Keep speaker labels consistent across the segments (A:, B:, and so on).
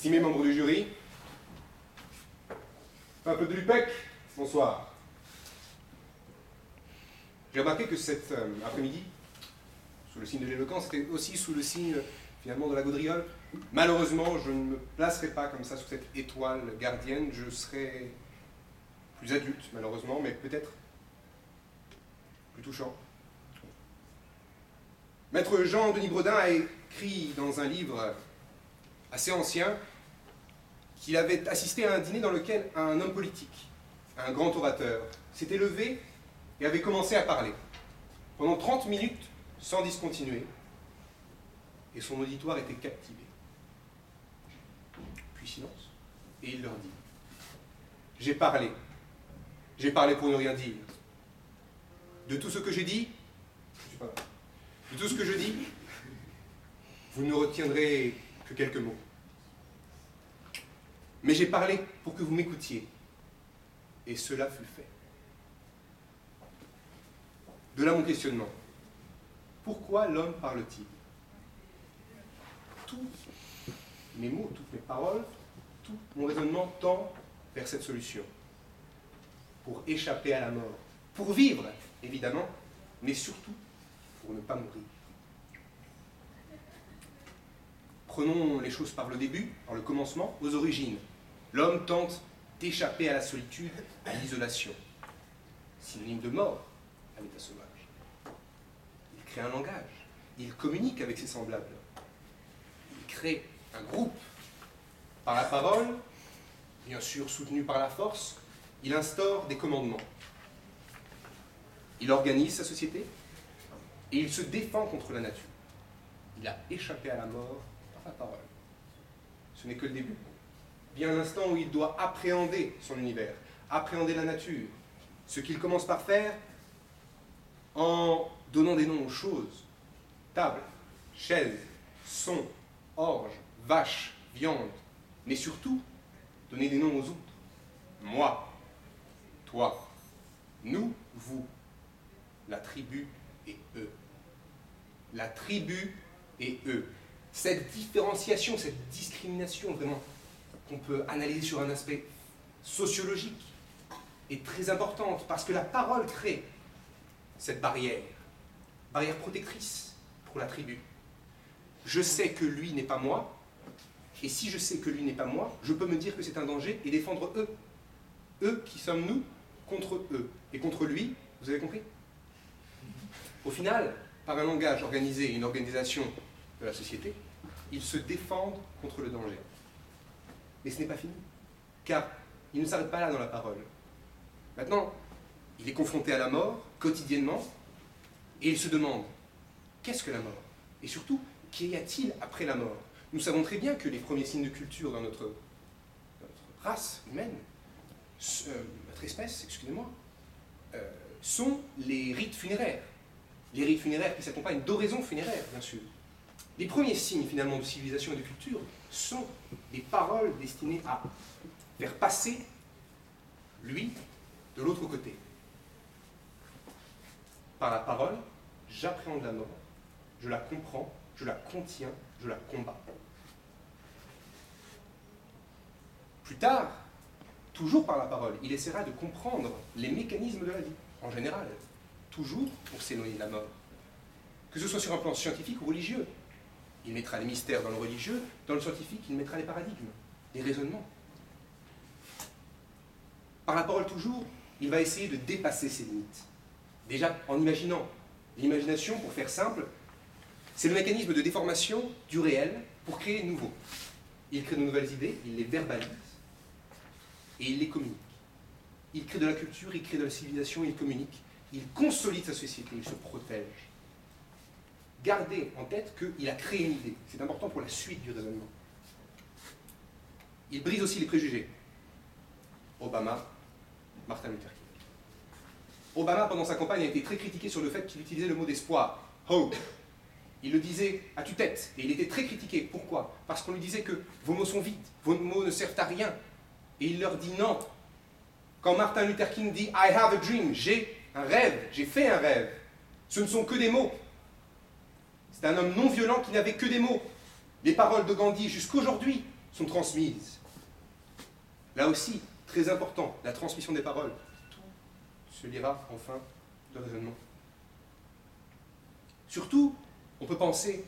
A: Estimés membres du jury, peuple de l'UPEC, bonsoir. J'ai remarqué que cet après-midi, sous le signe de l'éloquence, c'était aussi sous le signe finalement de la gaudriole. Malheureusement, je ne me placerai pas comme ça sous cette étoile gardienne, je serai plus adulte malheureusement, mais peut-être plus touchant. Maître Jean-Denis Bredin a écrit dans un livre assez ancien qu'il avait assisté à un dîner dans lequel un homme politique, un grand orateur, s'était levé et avait commencé à parler pendant 30 minutes sans discontinuer, et son auditoire était captivé. Puis silence, et il leur dit: j'ai parlé pour ne rien dire. De tout ce que j'ai dit, je suis pas là. De tout ce que je dis, vous ne retiendrez que quelques mots. Mais j'ai parlé pour que vous m'écoutiez, et cela fut fait. De là mon questionnement. Pourquoi l'homme parle-t-il? Tous mes mots, toutes mes paroles, tout mon raisonnement tend vers cette solution. Pour échapper à la mort. Pour vivre, évidemment, mais surtout pour ne pas mourir. Prenons les choses par le début, par le commencement, aux origines. L'homme tente d'échapper à la solitude, à l'isolation. Synonyme de mort à l'état sauvage. Il crée un langage, il communique avec ses semblables. Il crée un groupe. Par la parole, bien sûr soutenu par la force, il instaure des commandements. Il organise sa société et il se défend contre la nature. Il a échappé à la mort par la parole. Ce n'est que le début. Bien l'instant où il doit appréhender son univers, appréhender la nature, ce qu'il commence par faire en donnant des noms aux choses: table, chaise, son, orge, vache, viande, mais surtout donner des noms aux autres. Moi, toi, nous, vous, la tribu et eux. La tribu et eux. Cette différenciation, cette discrimination vraiment qu'on peut analyser sur un aspect sociologique est très importante parce que la parole crée cette barrière protectrice pour la tribu. Je sais que lui n'est pas moi, et si je sais que lui n'est pas moi, je peux me dire que c'est un danger et défendre eux. Eux qui sommes nous contre eux. Et contre lui, vous avez compris? Au final, par un langage organisé, une organisation de la société, ils se défendent contre le danger. Mais ce n'est pas fini, car il ne s'arrête pas là dans la parole. Maintenant, il est confronté à la mort, quotidiennement, et il se demande, qu'est-ce que la mort? Et surtout, qu'y a-t-il après la mort? Nous savons très bien que les premiers signes de culture dans notre race humaine, notre espèce, excusez-moi, sont les rites funéraires. Les rites funéraires qui s'accompagnent d'oraisons funéraires, bien sûr. Les premiers signes, finalement, de civilisation et de culture sont des paroles destinées à faire passer lui de l'autre côté. Par la parole, j'appréhende la mort, je la comprends, je la contiens, je la combats. Plus tard, toujours par la parole, il essaiera de comprendre les mécanismes de la vie, en général, toujours pour s'éloigner de la mort. Que ce soit sur un plan scientifique ou religieux. Il mettra les mystères dans le religieux, dans le scientifique, il mettra les paradigmes, les raisonnements. Par la parole toujours, il va essayer de dépasser ses limites. Déjà en imaginant. L'imagination, pour faire simple, c'est le mécanisme de déformation du réel pour créer de nouveau. Il crée de nouvelles idées, il les verbalise et il les communique. Il crée de la culture, il crée de la civilisation, il communique, il consolide sa société, il se protège. Gardez en tête qu'il a créé une idée. C'est important pour la suite du raisonnement. Il brise aussi les préjugés. Obama, Martin Luther King. Obama, pendant sa campagne, a été très critiqué sur le fait qu'il utilisait le mot d'espoir, hope. Il le disait à tue-tête, et il était très critiqué. Pourquoi? Parce qu'on lui disait que vos mots sont vides, vos mots ne servent à rien. Et il leur dit non. Quand Martin Luther King dit « I have a dream », j'ai un rêve, j'ai fait un rêve, ce ne sont que des mots. C'est un homme non violent qui n'avait que des mots. Les paroles de Gandhi, jusqu'aujourd'hui, sont transmises. Là aussi, très important, la transmission des paroles. Tout se lira en fin de raisonnement. Surtout, on peut penser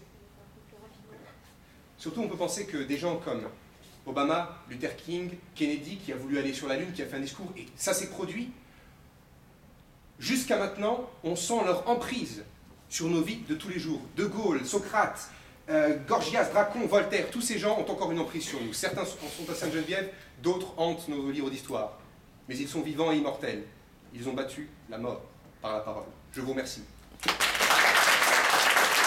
A: que des gens comme Obama, Luther King, Kennedy, qui a voulu aller sur la Lune, qui a fait un discours, et ça s'est produit, jusqu'à maintenant, on sent leur emprise sur nos vies de tous les jours. De Gaulle, Socrate, Gorgias, Dracon, Voltaire, tous ces gens ont encore une emprise sur nous. Certains sont à Sainte-Geneviève, d'autres hantent nos livres d'histoire. Mais ils sont vivants et immortels. Ils ont battu la mort par la parole. Je vous remercie.